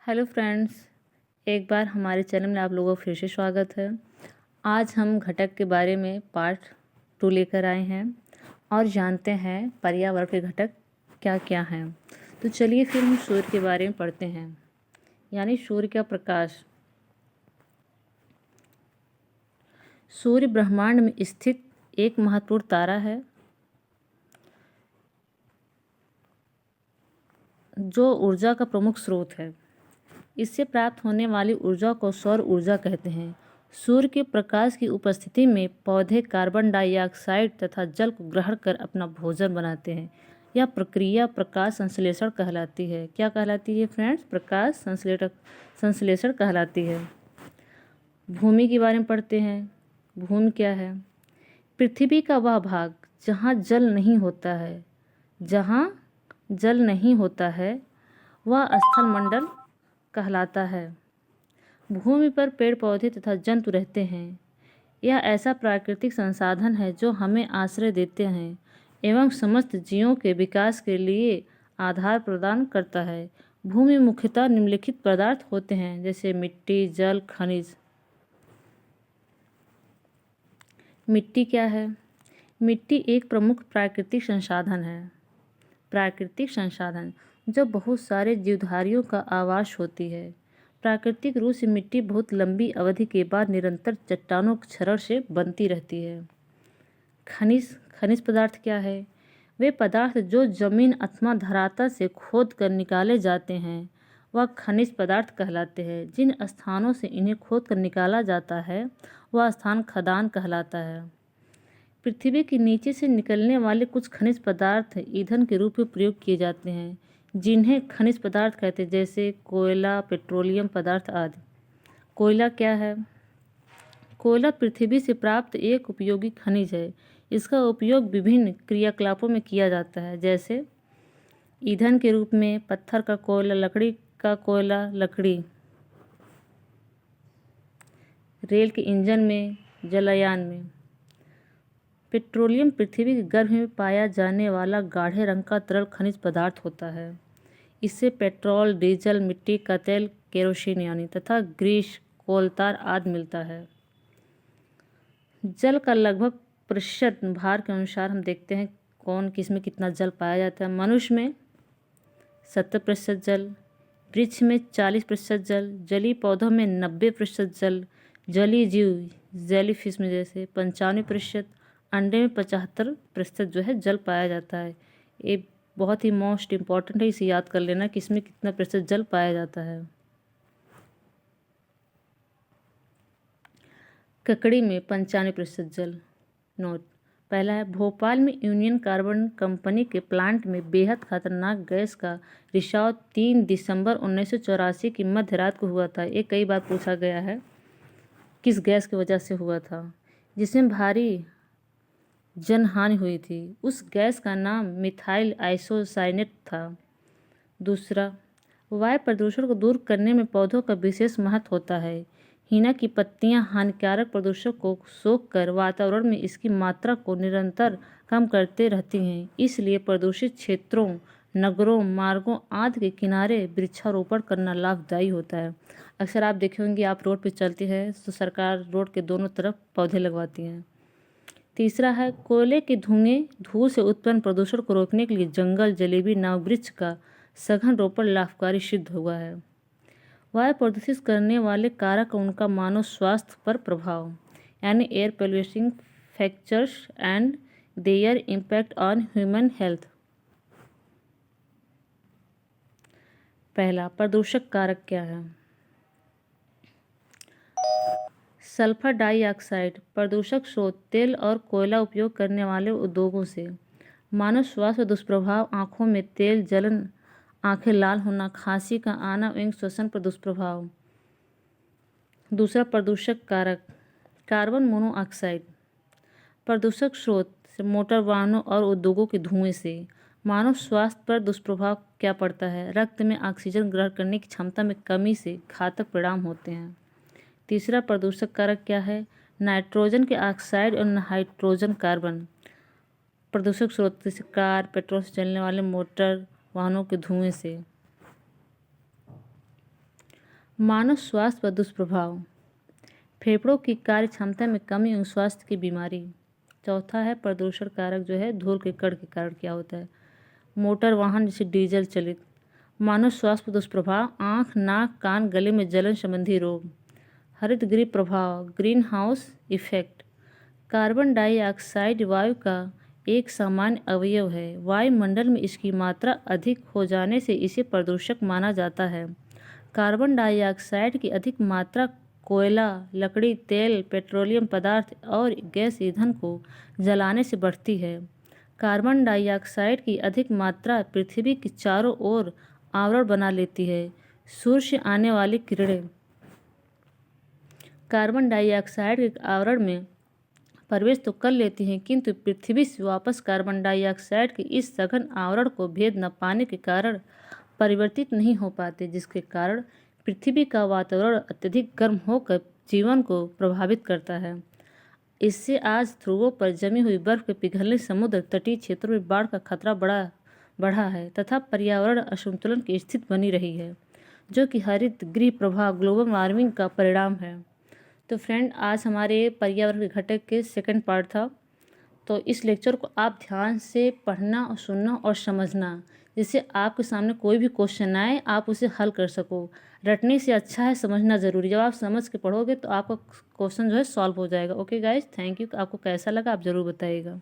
Hello friends, एक बार हमारे channel में आप लोगों का फिर से स्वागत है। आज हम घटक के बारे में पार्ट 2 लेकर आए हैं और जानते हैं पर्यावरण के घटक क्या क्या हैं। तो चलिए फिर हम सूर्य के बारे में पढ़ते हैं, यानी सूर्य का प्रकाश। सूर्य ब्रह्मांड में स्थित एक महत्वपूर्ण तारा है जो ऊर्जा का प्रमुख स्रोत है। इससे प्राप्त होने वाली ऊर्जा को सौर ऊर्जा कहते हैं। सूर्य के प्रकाश की उपस्थिति में पौधे कार्बन डाइऑक्साइड तथा जल को ग्रहण कर अपना भोजन बनाते हैं। यह प्रक्रिया प्रकाश संश्लेषण कहलाती है। क्या कहलाती है फ्रेंड्स? प्रकाश संश्लेषण कहलाती है। भूमि के बारे में पढ़ते हैं। भूमि क्या है? पृथ्वी का वह भाग जहाँ जल नहीं होता है वह स्थल मंडल कहलाता है। भूमि पर पेड़ पौधे तथा जंतु रहते हैं। यह ऐसा प्राकृतिक संसाधन है जो हमें आश्रय देते हैं एवं समस्त जीवों के विकास के लिए आधार प्रदान करता है। भूमि मुख्यतः निम्नलिखित पदार्थ होते हैं, जैसे मिट्टी, जल, खनिज। मिट्टी क्या है? मिट्टी एक प्रमुख प्राकृतिक संसाधन है। प्राकृतिक संसाधन जो बहुत सारे जीवधारियों का आवास होती है। प्राकृतिक रूप से मिट्टी बहुत लंबी अवधि के बाद निरंतर चट्टानों के क्षरण से बनती रहती है। खनिज पदार्थ क्या है? वे पदार्थ जो जमीन अथवा धरातल से खोद कर निकाले जाते हैं वह खनिज पदार्थ कहलाते हैं। जिन स्थानों से इन्हें खोद कर निकाला जाता है वह स्थान खदान कहलाता है। पृथ्वी के नीचे से निकलने वाले कुछ खनिज पदार्थ ईंधन के रूप में प्रयोग किए जाते हैं, जिन्हें खनिज पदार्थ कहते हैं, जैसे कोयला, पेट्रोलियम पदार्थ आदि। कोयला क्या है? कोयला पृथ्वी से प्राप्त एक उपयोगी खनिज है। इसका उपयोग विभिन्न क्रियाकलापों में किया जाता है, जैसे ईंधन के रूप में पत्थर का कोयला, लकड़ी का कोयला, लकड़ी, रेल के इंजन में, जलयान में। पेट्रोलियम पृथ्वी के गर्भ में पाया जाने वाला गाढ़े रंग का तरल खनिज पदार्थ होता है। इससे पेट्रोल, डीजल, मिट्टी का तेल, केरोसिन यानी तथा ग्रीस, कोलतार आदि मिलता है। जल का लगभग प्रतिशत भार के अनुसार हम देखते हैं कौन किस में कितना जल पाया जाता है। मनुष्य में 70% जल, वृक्ष में 40% जल, जलीय पौधों में 90% जल, जलीय जीव जेलीफिश में जैसे 95%, अंडे में 75% जो है जल पाया जाता है। ये बहुत ही मोस्ट इम्पॉर्टेंट है, इसे याद कर लेना कि इसमें कितना प्रतिशत जल पाया जाता है। ककड़ी में 95% जल। नोट पहला है, भोपाल में यूनियन कार्बाइड कंपनी के प्लांट में बेहद खतरनाक गैस का रिसाव 3 दिसंबर 1984 की मध्य रात को हुआ था। ये कई बार पूछा गया है किस गैस की वजह से हुआ था, जिसमें भारी जनहानि हुई थी। उस गैस का नाम मिथाइल आइसोसाइनेट था। दूसरा, वायु प्रदूषण को दूर करने में पौधों का विशेष महत्व होता है। हीना की पत्तियां हानिकारक प्रदूषक को सोख कर वातावरण में इसकी मात्रा को निरंतर कम करते रहती हैं। इसलिए प्रदूषित क्षेत्रों, नगरों, मार्गों आदि के किनारे वृक्षारोपण करना लाभदायी होता है। अक्सर आप देखे होंगे, आप रोड पर चलती है तो सरकार रोड के दोनों तरफ पौधे लगवाती हैं। तीसरा है, कोयले के धुएं से उत्पन्न प्रदूषण को रोकने के लिए जंगल, जलेबी, नाव, वृक्ष का सघन रोपण लाभकारी सिद्ध हुआ है। वायु प्रदूषित करने वाले कारक उनका मानव स्वास्थ्य पर प्रभाव, यानी air pollution factors and there impact on human health. पहला, प्रदूषक कारक क्या है? सल्फर डाइऑक्साइड प्रदूषक स्रोत, तेल और कोयला उपयोग करने वाले उद्योगों से। मानव स्वास्थ्य दुष्प्रभाव, आँखों में तेल, जलन, आँखें लाल होना, खांसी का आना एवं श्वसन पर दुष्प्रभाव। दूसरा प्रदूषक कारक, कार्बन मोनोऑक्साइड प्रदूषक स्रोत से मोटर वाहनों और उद्योगों के धुएं से। मानव स्वास्थ्य पर दुष्प्रभाव क्या पड़ता है? रक्त में ऑक्सीजन ग्रहण करने की क्षमता में कमी से घातक परिणाम होते हैं। तीसरा प्रदूषक कारक क्या है? नाइट्रोजन के ऑक्साइड और हाइड्रोजन कार्बन प्रदूषक स्रोत जैसे कार, पेट्रोल से चलने वाले मोटर वाहनों के धुएं से। मानव स्वास्थ्य पर दुष्प्रभाव, फेफड़ों की कार्य क्षमता में कमी एवं स्वास्थ्य की बीमारी। चौथा है प्रदूषण कारक जो है धूल के कण के कारण क्या होता है। मोटर वाहन जैसे डीजल चलित। मानव स्वास्थ्य पर दुष्प्रभाव, आँख, नाक, कान, गले में जलन संबंधी रोग। हरित गृह प्रभाव, green house effect. Carbon dioxide वायु का एक सामान्य अवयव है। वायुमंडल में इसकी मात्रा अधिक हो जाने से इसे प्रदूषक माना जाता है। कार्बन डाइऑक्साइड की अधिक मात्रा कोयला, लकड़ी, तेल, पेट्रोलियम पदार्थ और गैस ईंधन को जलाने से बढ़ती है। कार्बन डाइऑक्साइड की अधिक मात्रा पृथ्वी के चारों ओर आवरण बना लेती है। सूर्य से आने वाली किरणें कार्बन डाइऑक्साइड के आवरण में प्रवेश तो कर लेती हैं, किंतु पृथ्वी से वापस कार्बन डाइऑक्साइड के इस सघन आवरण को भेद न पाने के कारण परिवर्तित नहीं हो पाते, जिसके कारण पृथ्वी का वातावरण अत्यधिक गर्म होकर जीवन को प्रभावित करता है। इससे आज ध्रुवों पर जमी हुई बर्फ के पिघलने, समुद्र तटीय क्षेत्रों में बाढ़ का खतरा बढ़ा है तथा पर्यावरण असंतुलन की स्थिति बनी रही है, जो कि हरित गृह प्रभाव ग्लोबल वार्मिंग का परिणाम है। तो फ्रेंड, आज हमारे पर्यावरण के घटक के सेकंड पार्ट था। तो इस लेक्चर को आप ध्यान से पढ़ना और सुनना और समझना, जिससे आपके सामने कोई भी क्वेश्चन आए आप उसे हल कर सको। रटने से अच्छा है समझना ज़रूरी। जब आप समझ के पढ़ोगे तो आपका क्वेश्चन जो है सॉल्व हो जाएगा। Okay guys, thank you. आपको कैसा लगा आप ज़रूर बताइएगा।